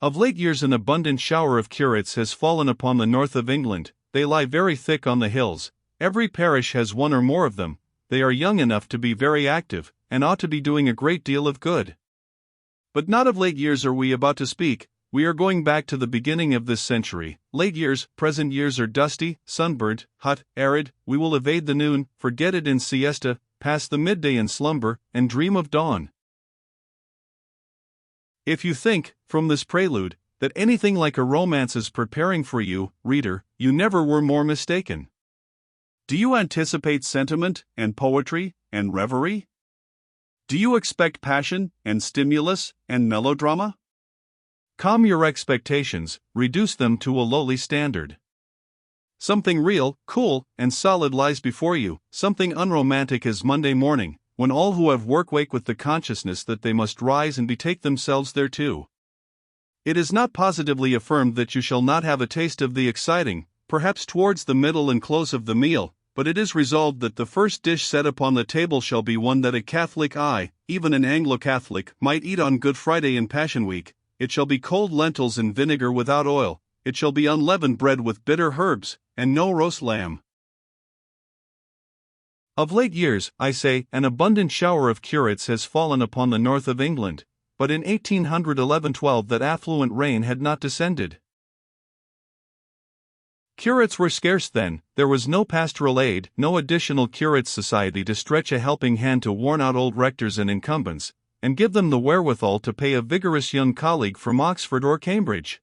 Of late years an abundant shower of curates has fallen upon the north of England. They lie very thick on the hills. Every parish has one or more of them. They are young enough to be very active, and ought to be doing a great deal of good. But not of late years are we about to speak. We are going back to the beginning of this century. Late years, present years are dusty, sunburnt, hot, arid. We will evade the noon, forget it in siesta, pass the midday in slumber, and dream of dawn. If you think, from this prelude, that anything like a romance is preparing for you, reader, you never were more mistaken. Do you anticipate sentiment, and poetry, and reverie? Do you expect passion, and stimulus, and melodrama? Calm your expectations, reduce them to a lowly standard. Something real, cool, and solid lies before you. Something unromantic as Monday morning, when all who have work wake with the consciousness that they must rise and betake themselves thereto. It is not positively affirmed that you shall not have a taste of the exciting, perhaps towards the middle and close of the meal, but it is resolved that the first dish set upon the table shall be one that a Catholic eye, even an Anglo-Catholic, might eat on Good Friday and Passion Week. It shall be cold lentils in vinegar without oil. It shall be unleavened bread with bitter herbs, and no roast lamb. Of late years, I say, an abundant shower of curates has fallen upon the north of England, but in 1811-12 that affluent rain had not descended. Curates were scarce then. There was no pastoral aid, no additional curates' society to stretch a helping hand to worn-out old rectors and incumbents, and give them the wherewithal to pay a vigorous young colleague from Oxford or Cambridge.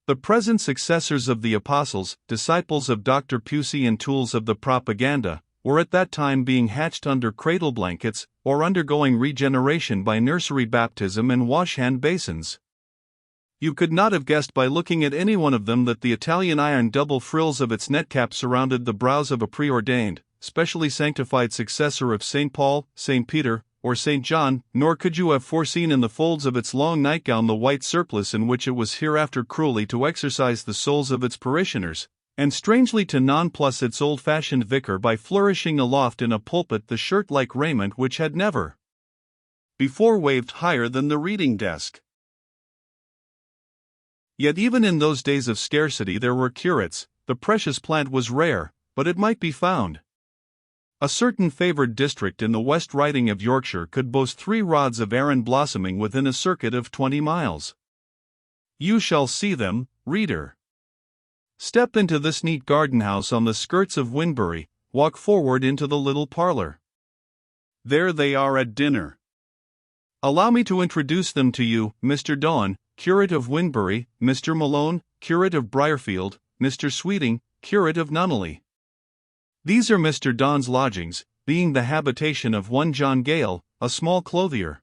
The present successors of the apostles, disciples of Dr. Pusey and tools of the propaganda, were at that time being hatched under cradle blankets, or undergoing regeneration by nursery baptism and wash-hand basins. You could not have guessed by looking at any one of them that the Italian iron double frills of its netcap surrounded the brows of a preordained, specially sanctified successor of St. Paul, St. Peter, or St. John, nor could you have foreseen in the folds of its long nightgown the white surplice in which it was hereafter cruelly to exercise the souls of its parishioners, and strangely to nonplus its old-fashioned vicar by flourishing aloft in a pulpit the shirt-like raiment which had never before waved higher than the reading desk. Yet even in those days of scarcity there were curates. The precious plant was rare, but it might be found. A certain favoured district in the West Riding of Yorkshire could boast 3 rods of aran blossoming within a circuit of 20 miles. You shall see them, reader. Step into this neat garden house on the skirts of Winbury, walk forward into the little parlour. There they are at dinner. Allow me to introduce them to you: Mr. Dawn, curate of Winbury; Mr. Malone, curate of Briarfield; Mr. Sweeting, curate of Nunneley. These are Mr. Dawn's lodgings, being the habitation of one John Gale, a small clothier.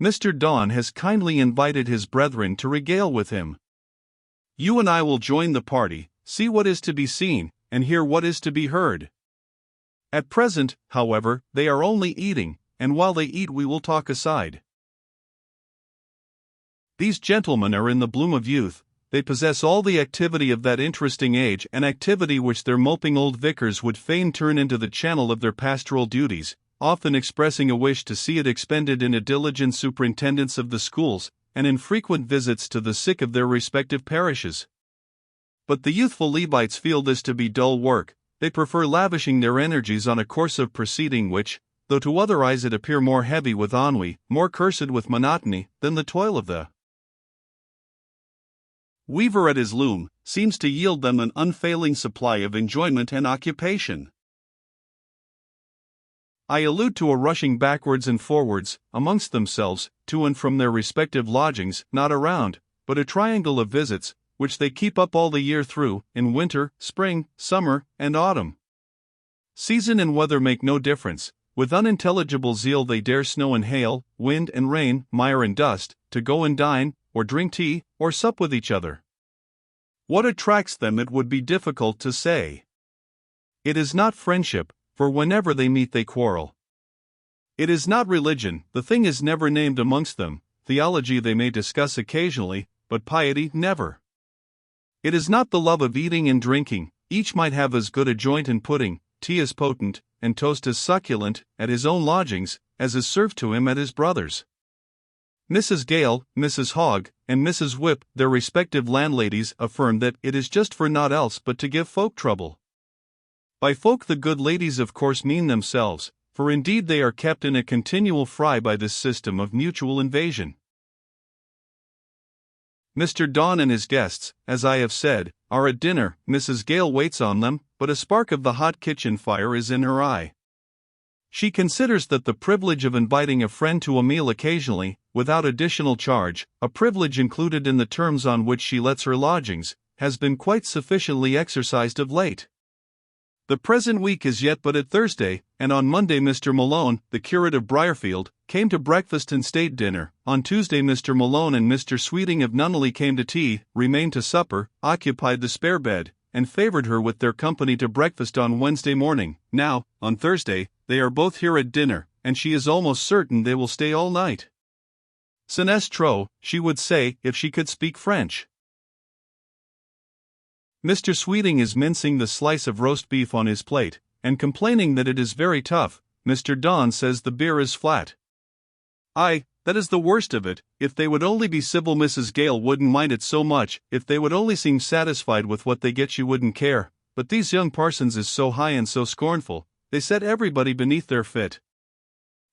Mr. Dawn has kindly invited his brethren to regale with him. You and I will join the party, see what is to be seen, and hear what is to be heard. At present, however, they are only eating, and while they eat we will talk aside. These gentlemen are in the bloom of youth. They possess all the activity of that interesting age, an activity which their moping old vicars would fain turn into the channel of their pastoral duties, often expressing a wish to see it expended in a diligent superintendence of the schools, and in frequent visits to the sick of their respective parishes. But the youthful Levites feel this to be dull work. They prefer lavishing their energies on a course of proceeding which, though to other eyes it appear more heavy with ennui, more cursed with monotony, than the toil of the weaver at his loom, seems to yield them an unfailing supply of enjoyment and occupation. I allude to a rushing backwards and forwards, amongst themselves, to and from their respective lodgings, not a round, but a triangle of visits, which they keep up all the year through, in winter, spring, summer, and autumn. Season and weather make no difference. With unintelligible zeal they dare snow and hail, wind and rain, mire and dust, to go and dine, or drink tea, or sup with each other. What attracts them it would be difficult to say. It is not friendship, for whenever they meet they quarrel. It is not religion, the thing is never named amongst them. Theology they may discuss occasionally, but piety never. It is not the love of eating and drinking. Each might have as good a joint and pudding, tea as potent, and toast as succulent, at his own lodgings, as is served to him at his brother's. Mrs. Gale, Mrs. Hogg, and Mrs. Whip, their respective landladies, affirm that it is just for naught else but to give folk trouble. By folk the good ladies of course mean themselves, for indeed they are kept in a continual fry by this system of mutual invasion. Mr. Don and his guests, as I have said, are at dinner. Mrs. Gale waits on them, but a spark of the hot kitchen fire is in her eye. She considers that the privilege of inviting a friend to a meal occasionally, without additional charge, a privilege included in the terms on which she lets her lodgings, has been quite sufficiently exercised of late. The present week is yet but at Thursday, and on Monday Mr. Malone, the curate of Briarfield, came to breakfast and stayed dinner. On Tuesday Mr. Malone and Mr. Sweeting of Nunneley came to tea, remained to supper, occupied the spare bed, and favoured her with their company to breakfast on Wednesday morning. Now, on Thursday, they are both here at dinner, and she is almost certain they will stay all night. C'est trop, she would say, if she could speak French. Mr. Sweeting is mincing the slice of roast beef on his plate, and complaining that it is very tough. Mr. Don says the beer is flat. Aye, that is the worst of it. If they would only be civil, Mrs. Gale wouldn't mind it so much. If they would only seem satisfied with what they get, she wouldn't care. But these young parsons is so high and so scornful, they set everybody beneath their fit.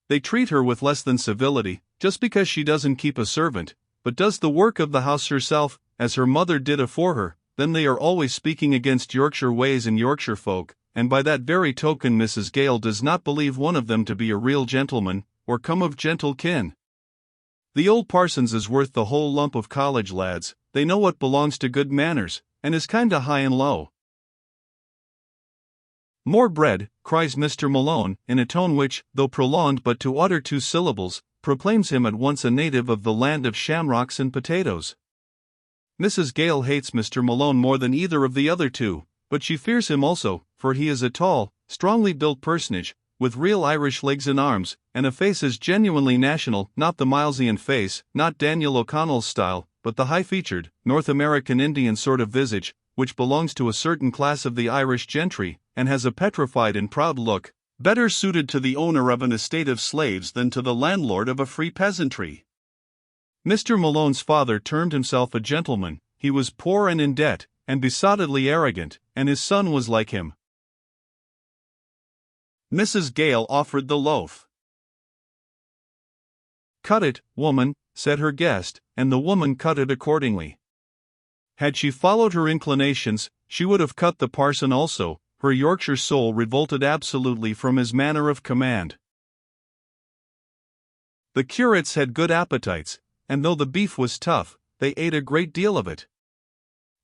They treat her with less than civility, just because she doesn't keep a servant, but does the work of the house herself, as her mother did afore her. Then they are always speaking against Yorkshire ways and Yorkshire folk, and by that very token Mrs. Gale does not believe one of them to be a real gentleman, or come of gentle kin. The old parsons is worth the whole lump of college lads. They know what belongs to good manners, and is kinda high and low. More bread, cries Mr. Malone, in a tone which, though prolonged but to utter 2 syllables, proclaims him at once a native of the land of shamrocks and potatoes. Mrs. Gale hates Mr. Malone more than either of the other two, but she fears him also, for he is a tall, strongly built personage, with real Irish legs and arms, and a face as genuinely national, not the Milesian face, not Daniel O'Connell's style, but the high-featured, North American Indian sort of visage, which belongs to a certain class of the Irish gentry, and has a petrified and proud look, better suited to the owner of an estate of slaves than to the landlord of a free peasantry. Mr. Malone's father termed himself a gentleman. He was poor and in debt, and besottedly arrogant, and his son was like him. Mrs. Gale offered the loaf. "Cut it, woman," said her guest, and the woman cut it accordingly. Had she followed her inclinations, she would have cut the parson also. Her Yorkshire soul revolted absolutely from his manner of command. The curates had good appetites, and though the beef was tough, they ate a great deal of it.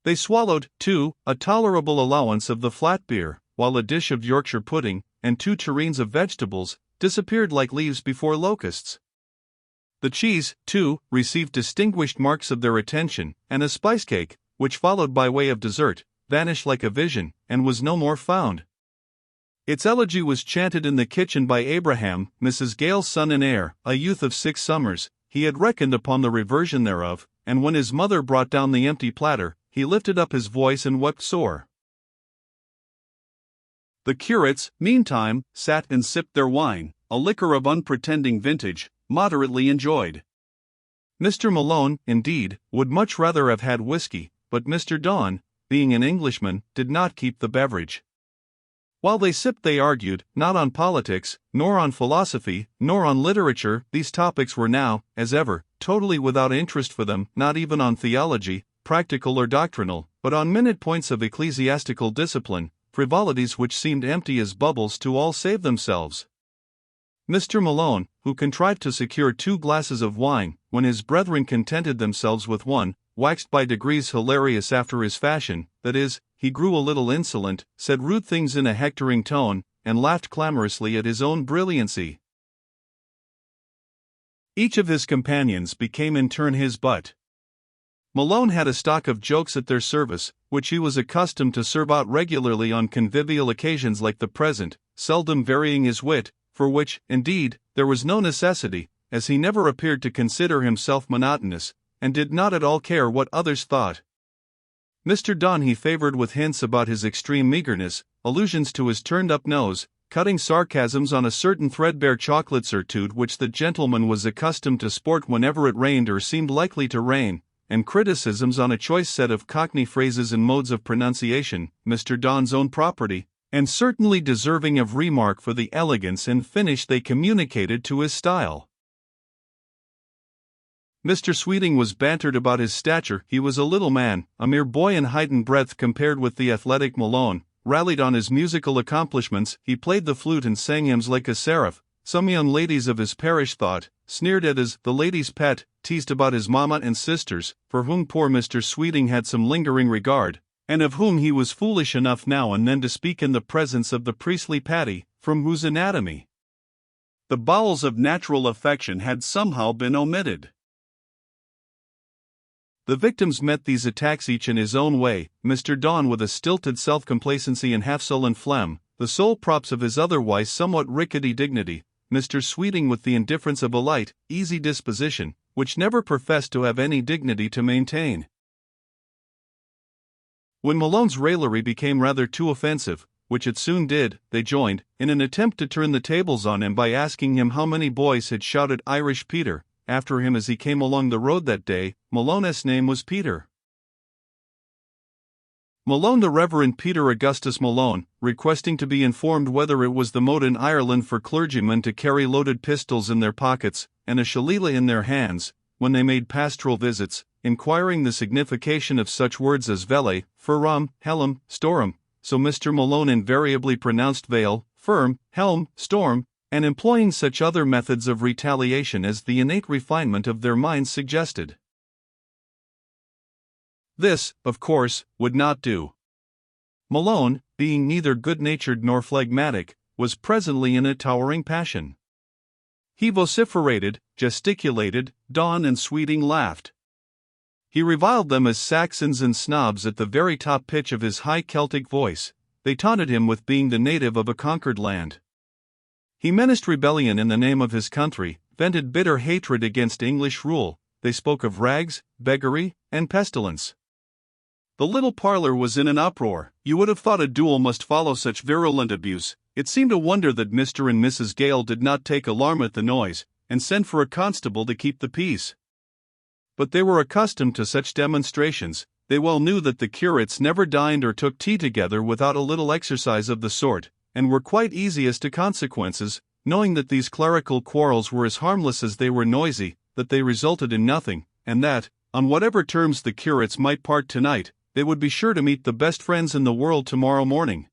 They swallowed, too, a tolerable allowance of the flat beer, while a dish of Yorkshire pudding, and 2 tureens of vegetables, disappeared like leaves before locusts. The cheese, too, received distinguished marks of their attention, and a spice cake, which followed by way of dessert, vanished like a vision, and was no more found. Its elegy was chanted in the kitchen by Abraham, Mrs. Gale's son and heir, a youth of 6 summers. He had reckoned upon the reversion thereof, and when his mother brought down the empty platter, he lifted up his voice and wept sore. The curates, meantime, sat and sipped their wine, a liquor of unpretending vintage, moderately enjoyed. Mr. Malone, indeed, would much rather have had whiskey, but Mr. Don, being an Englishman, did not keep the beverage. While they sipped they argued, not on politics, nor on philosophy, nor on literature. These topics were now, as ever, totally without interest for them, not even on theology, practical or doctrinal, but on minute points of ecclesiastical discipline, frivolities which seemed empty as bubbles to all save themselves. Mr. Malone, who contrived to secure 2 glasses of wine, when his brethren contented themselves with 1, waxed by degrees hilarious after his fashion, that is, he grew a little insolent, said rude things in a hectoring tone, and laughed clamorously at his own brilliancy. Each of his companions became in turn his butt. Malone had a stock of jokes at their service, which he was accustomed to serve out regularly on convivial occasions like the present, seldom varying his wit, for which, indeed, there was no necessity, as he never appeared to consider himself monotonous, and did not at all care what others thought. Mr. Don he favored with hints about his extreme meagreness, allusions to his turned-up nose, cutting sarcasms on a certain threadbare chocolate certitude which the gentleman was accustomed to sport whenever it rained or seemed likely to rain, and criticisms on a choice set of Cockney phrases and modes of pronunciation, Mr. Don's own property, and certainly deserving of remark for the elegance and finish they communicated to his style. Mr. Sweeting was bantered about his stature. He was a little man, a mere boy in height and breadth compared with the athletic Malone, rallied on his musical accomplishments. He played the flute and sang hymns like a seraph. Some young ladies of his parish thought, sneered at as the lady's pet, teased about his mamma and sisters, for whom poor Mr. Sweeting had some lingering regard, and of whom he was foolish enough now and then to speak in the presence of the priestly Patty, from whose anatomy the bowels of natural affection had somehow been omitted. The victims met these attacks each in his own way, Mr. Don with a stilted self-complacency and half-sullen phlegm, the sole props of his otherwise somewhat rickety dignity, Mr. Sweeting with the indifference of a light, easy disposition, which never professed to have any dignity to maintain. When Malone's raillery became rather too offensive, which it soon did, they joined, in an attempt to turn the tables on him by asking him how many boys had shouted Irish Peter after him as he came along the road that day. Malone's name was Peter Malone, the Reverend Peter Augustus Malone, requesting to be informed whether it was the mode in Ireland for clergymen to carry loaded pistols in their pockets, and a shillelagh in their hands, when they made pastoral visits, inquiring the signification of such words as vele, furum, helm, storm, so Mr. Malone invariably pronounced veil, firm, helm, storm, and employing such other methods of retaliation as the innate refinement of their minds suggested. This, of course, would not do. Malone, being neither good-natured nor phlegmatic, was presently in a towering passion. He vociferated, gesticulated, Don and Sweeting laughed. He reviled them as Saxons and snobs at the very top pitch of his high Celtic voice. They taunted him with being the native of a conquered land. He menaced rebellion in the name of his country, vented bitter hatred against English rule. They spoke of rags, beggary, and pestilence. The little parlor was in an uproar. You would have thought a duel must follow such virulent abuse. It seemed a wonder that Mr. and Mrs. Gale did not take alarm at the noise, and send for a constable to keep the peace. But they were accustomed to such demonstrations. They well knew that the curates never dined or took tea together without a little exercise of the sort, and were quite easy as to consequences, knowing that these clerical quarrels were as harmless as they were noisy, that they resulted in nothing, and that, on whatever terms the curates might part tonight, they would be sure to meet the best friends in the world tomorrow morning.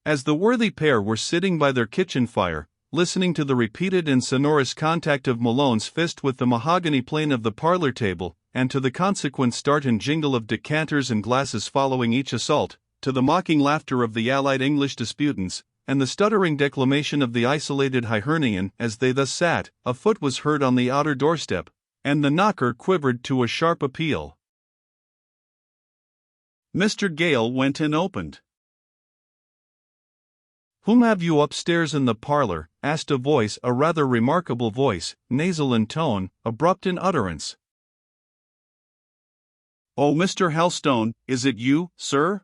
As the worthy pair were sitting by their kitchen fire, listening to the repeated and sonorous contact of Malone's fist with the mahogany plane of the parlor table, and to the consequent start and jingle of decanters and glasses following each assault, to the mocking laughter of the allied English disputants, and the stuttering declamation of the isolated Hibernian, as they thus sat, a foot was heard on the outer doorstep, and the knocker quivered to a sharp appeal. Mr. Gale went and opened. "Whom have you upstairs in the parlor?" asked a voice, a rather remarkable voice, nasal in tone, abrupt in utterance. "Oh, Mr. Helstone, is it you, sir?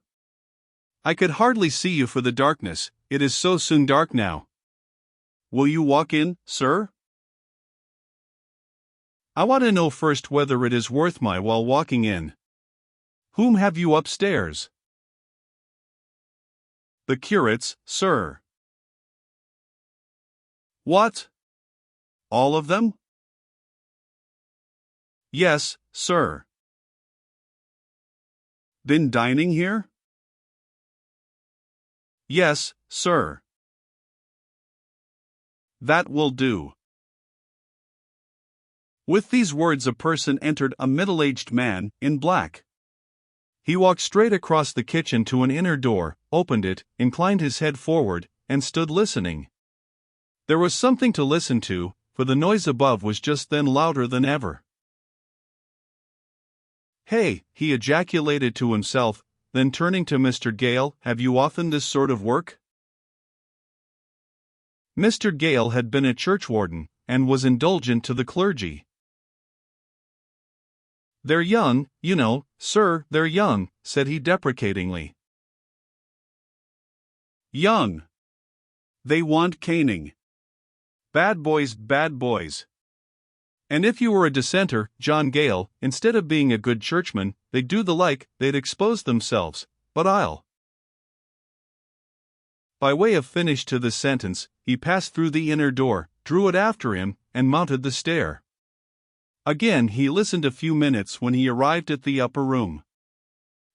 I could hardly see you for the darkness, it is so soon dark now. Will you walk in, sir? I want to know first whether it is worth my while walking in. Whom have you upstairs?" "The curates, sir." "What? All of them?" "Yes, sir." "Been dining here?" "Yes, sir." "That will do." With these words a person entered, a middle-aged man, in black. He walked straight across the kitchen to an inner door, opened it, inclined his head forward, and stood listening. There was something to listen to, for the noise above was just then louder than ever. "Hey," he ejaculated to himself, then turning to Mr. Gale, "have you often this sort of work?" Mr. Gale had been a churchwarden, and was indulgent to the clergy. "They're young, you know, sir, they're young," said he deprecatingly. Young. They want caning. Bad boys, bad boys. And if you were a dissenter, John Gale, instead of being a good churchman, they'd do the like, they'd expose themselves, but I'll. By way of finish to this sentence, he passed through the inner door, drew it after him, and mounted the stair. Again he listened a few minutes when he arrived at the upper room.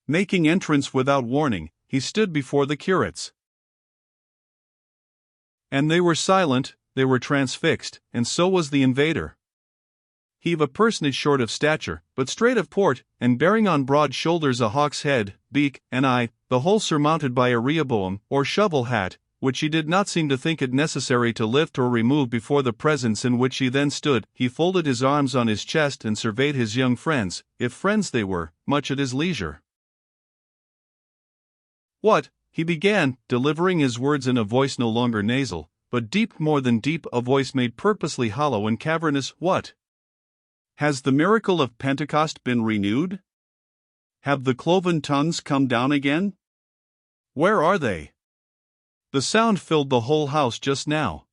Making entrance without warning, he stood before the curates. And they were silent, they were transfixed, and so was the invader. He of a personage short of stature, but straight of port, and bearing on broad shoulders a hawk's head, beak, and eye, the whole surmounted by a rehoboam, or shovel hat, which he did not seem to think it necessary to lift or remove before the presence in which he then stood. He folded his arms on his chest and surveyed his young friends, if friends they were, much at his leisure. "What," he began, delivering his words in a voice no longer nasal, but deep, more than deep, a voice made purposely hollow and cavernous. "What? Has the miracle of Pentecost been renewed? Have the cloven tongues come down again? Where are they? The sound filled the whole house just now.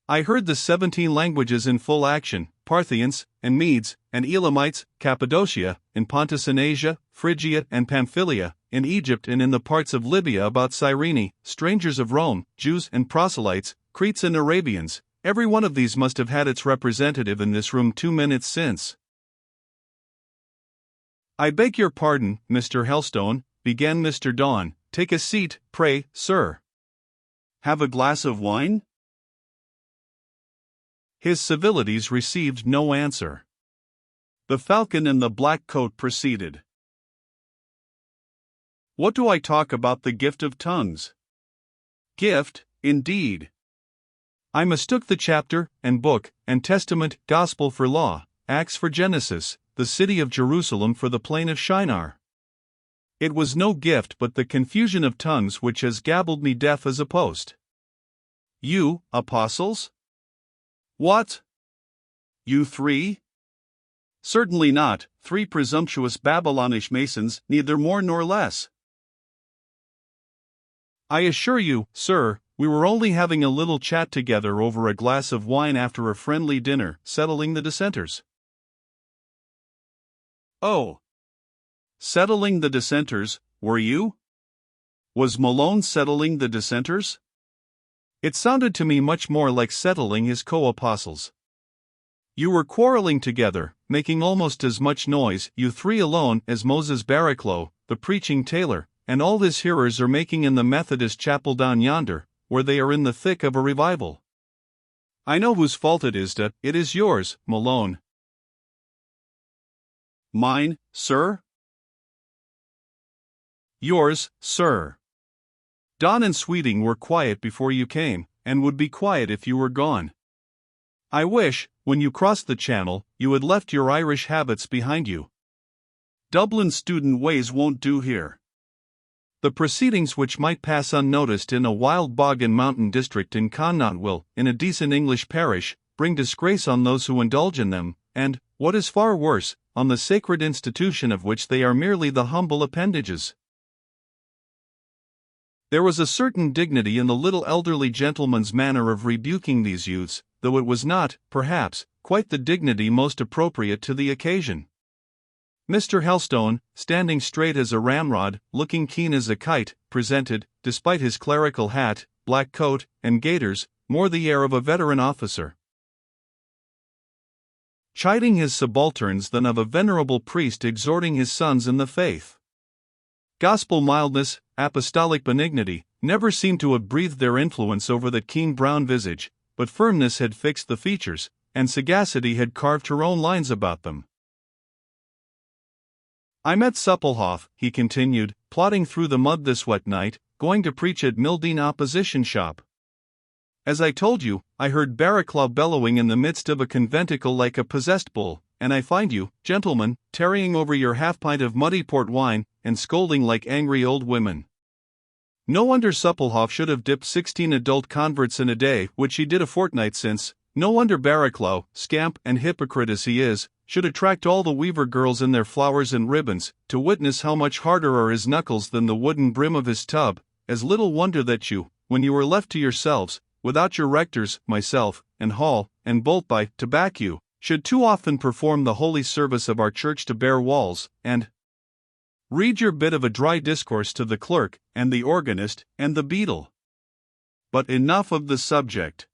I heard the 17 languages in full action, Parthians, and Medes, and Elamites, Cappadocia, in Pontus and Asia, Phrygia and Pamphylia, in Egypt and in the parts of Libya about Cyrene, strangers of Rome, Jews and proselytes, Cretes and Arabians. Every one of these must have had its representative in this room 2 minutes since." "I beg your pardon, Mr. Helstone," began Mr. Dawn. "Take a seat, pray, sir. Have a glass of wine?" His civilities received no answer. The falcon in the black coat proceeded. "What do I talk about the gift of tongues? Gift, indeed. I mistook the chapter, and book, and testament, gospel for law, Acts for Genesis, the city of Jerusalem for the plain of Shinar. It was no gift but the confusion of tongues which has gabbled me deaf as a post. You, apostles? What? You 3? Certainly not, 3 presumptuous Babylonish masons, neither more nor less. I assure you, sir, we were only having a little chat together over a glass of wine after a friendly dinner, settling the dissenters." "Oh. Settling the dissenters, were you? Was Malone settling the dissenters?" It sounded to me much more like settling his co-apostles. "You were quarreling together, making almost as much noise, you 3 alone, as Moses Barraclough, the preaching tailor, and all his hearers are making in the Methodist chapel down yonder, where they are in the thick of a revival. I know whose fault it is. It is yours, Malone." "Mine, sir?" "Yours, sir. Don and Sweeting were quiet before you came, and would be quiet if you were gone. I wish, when you crossed the Channel, you had left your Irish habits behind you. Dublin student ways won't do here. The proceedings which might pass unnoticed in a wild bog and mountain district in Connaught will, in a decent English parish, bring disgrace on those who indulge in them, and, what is far worse, on the sacred institution of which they are merely the humble appendages." There was a certain dignity in the little elderly gentleman's manner of rebuking these youths, though it was not, perhaps, quite the dignity most appropriate to the occasion. Mr. Helstone, standing straight as a ramrod, looking keen as a kite, presented, despite his clerical hat, black coat, and gaiters, more the air of a veteran officer, chiding his subalterns than of a venerable priest exhorting his sons in the faith. Gospel mildness, apostolic benignity, never seemed to have breathed their influence over that keen brown visage, but firmness had fixed the features, and sagacity had carved her own lines about them. "I met Supplehoff," he continued, "plodding through the mud this wet night, going to preach at Mildeen Opposition Shop. As I told you, I heard Barraclough bellowing in the midst of a conventicle like a possessed bull, and I find you, gentlemen, tarrying over your half-pint of muddy port wine, and scolding like angry old women. No wonder Supplehoff should have dipped 16 adult converts in a day, which he did a fortnight since. No wonder Barraclough, scamp and hypocrite as he is, should attract all the weaver girls in their flowers and ribbons, to witness how much harder are his knuckles than the wooden brim of his tub, as little wonder that you, when you were left to yourselves, without your rectors, myself, and Hall, and Boltby, to back you, should too often perform the holy service of our church to bare walls, and read your bit of a dry discourse to the clerk, and the organist, and the beadle. But enough of the subject.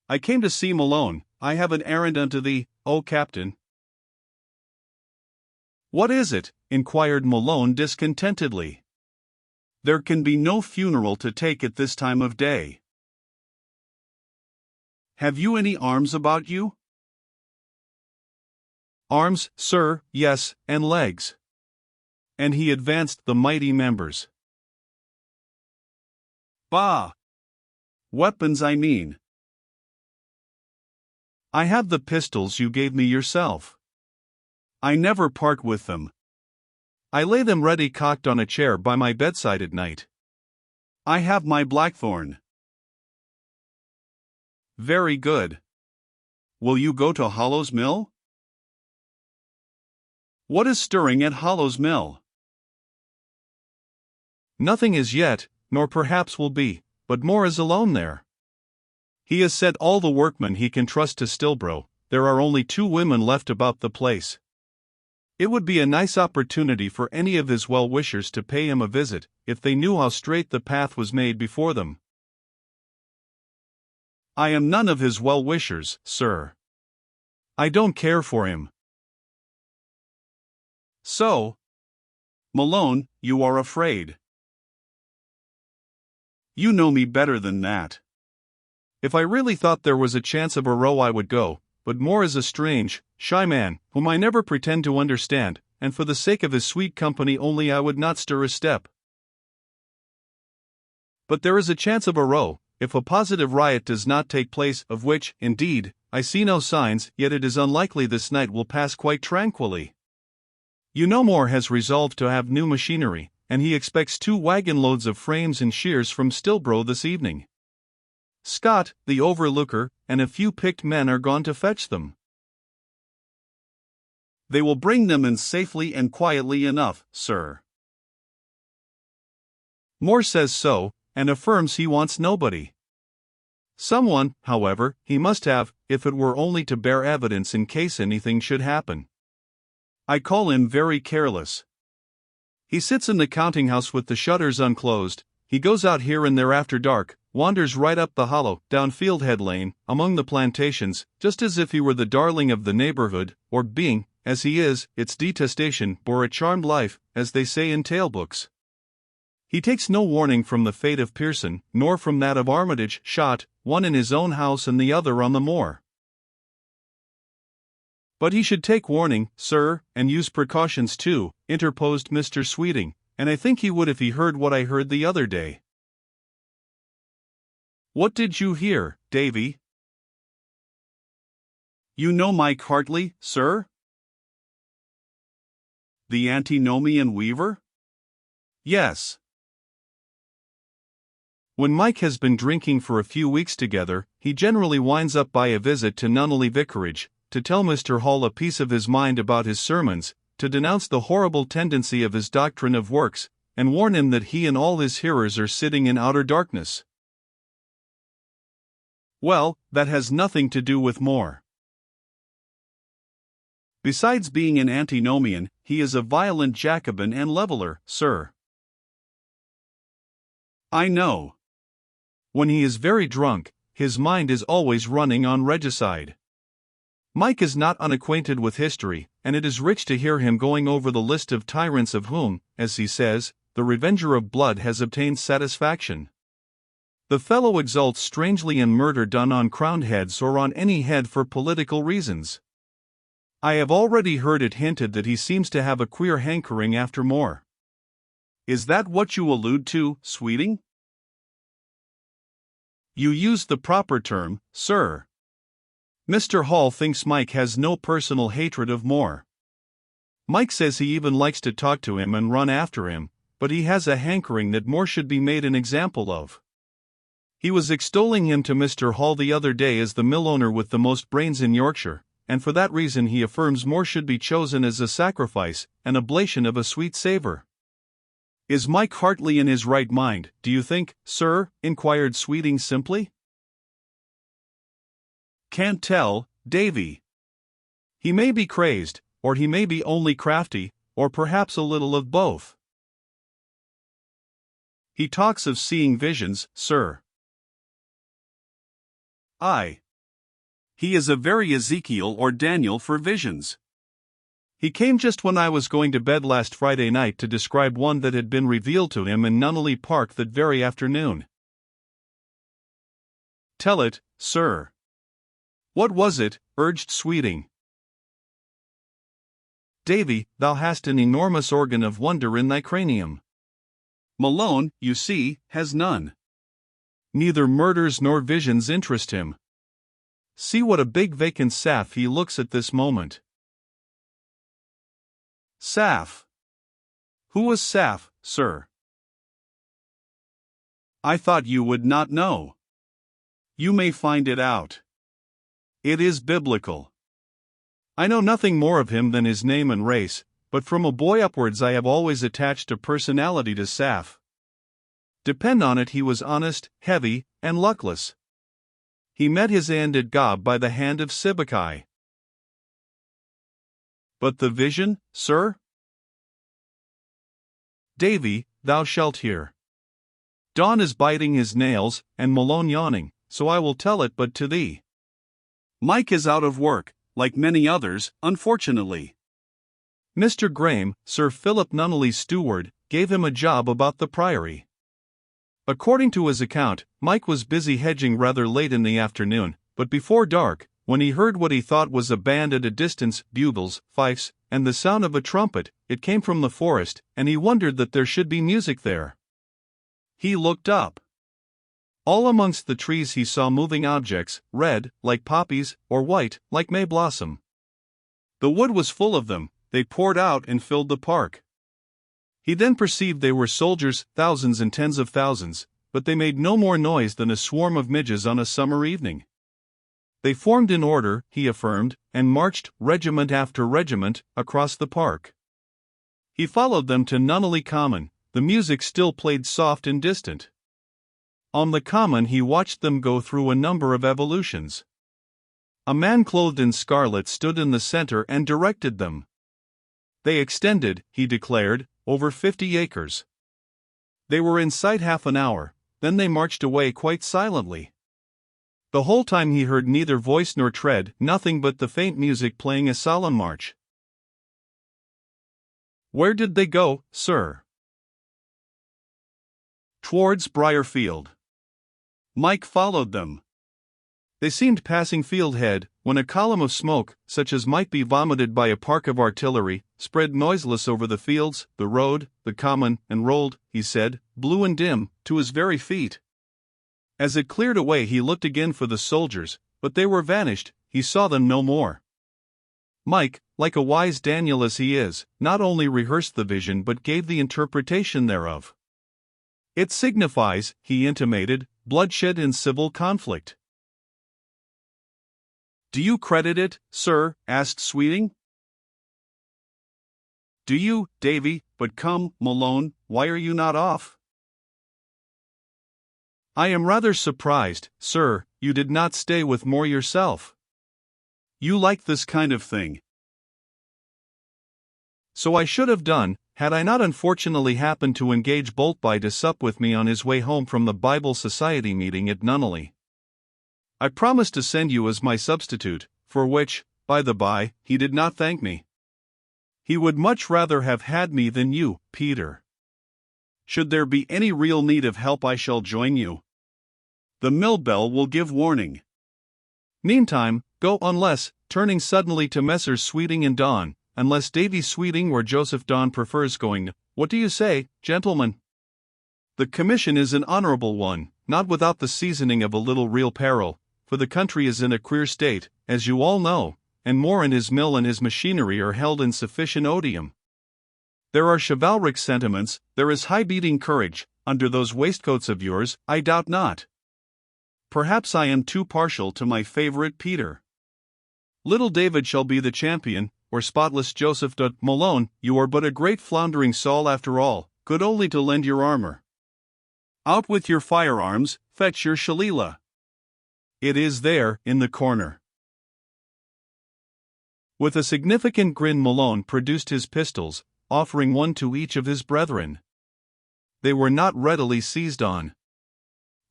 I came to see Malone. I have an errand unto thee, O Captain. What is it? Inquired Malone discontentedly. There can be no funeral to take at this time of day. Have you any arms about you? Arms, sir, yes, and legs. And he advanced the mighty members. Bah! Weapons, I mean. I have the pistols you gave me yourself. I never part with them. I lay them ready cocked on a chair by my bedside at night. I have my blackthorn. Very good. Will you go to Hollow's Mill? What is stirring at Hollow's Mill? Nothing as yet, nor perhaps will be, but Moore is alone there. He has sent all the workmen he can trust to Stilbrow. There are only 2 women left about the place. It would be a nice opportunity for any of his well-wishers to pay him a visit, if they knew how straight the path was made before them. I am none of his well-wishers, sir. I don't care for him. So, Malone, you are afraid. You know me better than that. If I really thought there was a chance of a row I would go, but Moore is a strange, shy man, whom I never pretend to understand, and for the sake of his sweet company only I would not stir a step. But there is a chance of a row, if a positive riot does not take place, of which, indeed, I see no signs, yet it is unlikely this night will pass quite tranquilly. You know Moore has resolved to have new machinery, and he expects 2 wagon loads of frames and shears from Stilbrow this evening. Scott, the overlooker, and a few picked men are gone to fetch them. They will bring them in safely and quietly enough, sir. Moore says so, and affirms he wants nobody. Someone, however, he must have, if it were only to bear evidence in case anything should happen. I call him very careless. He sits in the counting-house with the shutters unclosed. He goes out here and there after dark, wanders right up the hollow, down Fieldhead Lane, among the plantations, just as if he were the darling of the neighborhood, or being, as he is, its detestation, bore a charmed life, as they say in tale books. He takes no warning from the fate of Pearson, nor from that of Armitage, shot, one in his own house and the other on the moor. But he should take warning, sir, and use precautions too, interposed Mr. Sweeting, and I think he would if he heard what I heard the other day. What did you hear, Davy? You know Mike Hartley, sir? The antinomian weaver? Yes. When Mike has been drinking for a few weeks together, he generally winds up by a visit to Nunneley Vicarage, to tell Mr. Hall a piece of his mind about his sermons, to denounce the horrible tendency of his doctrine of works, and warn him that he and all his hearers are sitting in outer darkness. Well, that has nothing to do with Moore. Besides being an antinomian, he is a violent Jacobin and leveller, sir. I know. When he is very drunk, his mind is always running on regicide. Mike is not unacquainted with history, and it is rich to hear him going over the list of tyrants of whom, as he says, the revenger of blood has obtained satisfaction. The fellow exults strangely in murder done on crowned heads or on any head for political reasons. I have already heard it hinted that he seems to have a queer hankering after Moore. Is that what you allude to, Sweeting? You used the proper term, sir. Mr. Hall thinks Mike has no personal hatred of Moore. Mike says he even likes to talk to him and run after him, but he has a hankering that Moore should be made an example of. He was extolling him to Mr. Hall the other day as the mill owner with the most brains in Yorkshire, and for that reason he affirms Moore should be chosen as a sacrifice, an oblation of a sweet savour. Is Mike Hartley in his right mind, do you think, sir? Inquired Sweeting simply. Can't tell, Davy. He may be crazed, or he may be only crafty, or perhaps a little of both. He talks of seeing visions, sir. Aye. He is a very Ezekiel or Daniel for visions. He came just when I was going to bed last Friday night to describe one that had been revealed to him in Nunneley Park that very afternoon. Tell it, sir. What was it? Urged Sweeting. Davy, thou hast an enormous organ of wonder in thy cranium. Malone, you see, has none. Neither murders nor visions interest him. See what a big vacant saff he looks at this moment. Saff. Who was Saff, sir? I thought you would not know. You may find it out. It is biblical. I know nothing more of him than his name and race, but from a boy upwards I have always attached a personality to Saff. Depend on it, he was honest, heavy, and luckless. He met his end at Gob by the hand of Sibbecai. But the vision, sir? Davy, thou shalt hear. Don is biting his nails, and Malone yawning, so I will tell it but to thee. Mike is out of work, like many others, unfortunately. Mr. Graham, Sir Philip Nunneley's steward, gave him a job about the priory. According to his account, Mike was busy hedging rather late in the afternoon, but before dark, when he heard what he thought was a band at a distance, bugles, fifes, and the sound of a trumpet, it came from the forest, and he wondered that there should be music there. He looked up. All amongst the trees he saw moving objects, red, like poppies, or white, like May blossom. The wood was full of them, they poured out and filled the park. He then perceived they were soldiers, thousands and tens of thousands, but they made no more noise than a swarm of midges on a summer evening. They formed in order, he affirmed, and marched, regiment after regiment, across the park. He followed them to Nunneley Common, the music still played soft and distant. On the common he watched them go through a number of evolutions. A man clothed in scarlet stood in the center and directed them. They extended, he declared, over 50 acres. They were in sight half an hour, then they marched away quite silently. The whole time he heard neither voice nor tread, nothing but the faint music playing a solemn march. Where did they go, sir? Towards Briarfield. Mike followed them. They seemed passing Fieldhead, when a column of smoke, such as might be vomited by a park of artillery, spread noiseless over the fields, the road, the common, and rolled, he said, blue and dim, to his very feet. As it cleared away he looked again for the soldiers, but they were vanished, he saw them no more. Mike, like a wise Daniel as he is, not only rehearsed the vision but gave the interpretation thereof. It signifies, he intimated, bloodshed and civil conflict. Do you credit it, sir? Asked Sweeting. Do you, Davy? But come, Malone, why are you not off? I am rather surprised, sir, you did not stay with more yourself. You like this kind of thing. So I should have done, had I not unfortunately happened to engage Boltby to sup with me on his way home from the Bible Society meeting at Nunneley. I promised to send you as my substitute, for which, by the by, he did not thank me. He would much rather have had me than you, Peter. Should there be any real need of help I shall join you. The mill bell will give warning. Meantime, go unless, turning suddenly to Messrs. Sweeting and Don, unless Davy Sweeting or Joseph Don prefers going, what do you say, gentlemen? The commission is an honorable one, not without the seasoning of a little real peril, for the country is in a queer state, as you all know, and Moore and his mill and his machinery are held in sufficient odium. There are chivalric sentiments, there is high-beating courage, under those waistcoats of yours, I doubt not. Perhaps I am too partial to my favorite Peter. Little David shall be the champion, or spotless Joseph de Malone, you are but a great floundering Saul after all, good only to lend your armor. Out with your firearms, fetch your shillelagh. It is there, in the corner. With a significant grin, Malone produced his pistols, offering one to each of his brethren. They were not readily seized on.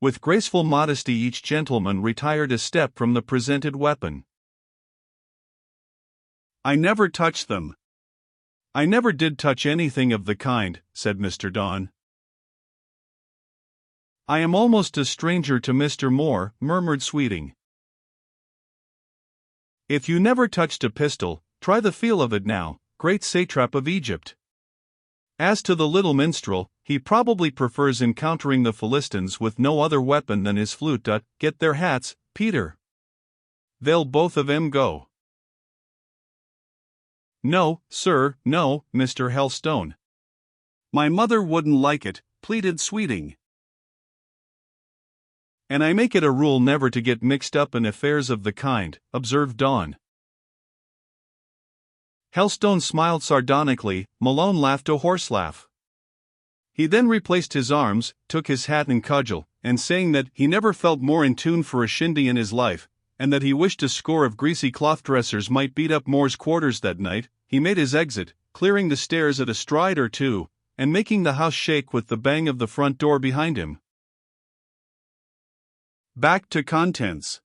With graceful modesty, each gentleman retired a step from the presented weapon. "I never touched them." "I never did touch anything of the kind," said Mr. Don. "I am almost a stranger to Mr. Moore," murmured Sweeting. "If you never touched a pistol, try the feel of it now, great satrap of Egypt. As to the little minstrel, he probably prefers encountering the Philistines with no other weapon than his flute. Get their hats, Peter. They'll both of 'em go." "No, sir, no, Mr. Helstone. My mother wouldn't like it," pleaded Sweeting. "And I make it a rule never to get mixed up in affairs of the kind," observed Don. Helstone smiled sardonically. Malone laughed a horse laugh. He then replaced his arms, took his hat and cudgel, and saying that he never felt more in tune for a shindy in his life, and that he wished a score of greasy cloth dressers might beat up Moore's quarters that night, he made his exit, clearing the stairs at a stride or two, and making the house shake with the bang of the front door behind him. Back to contents.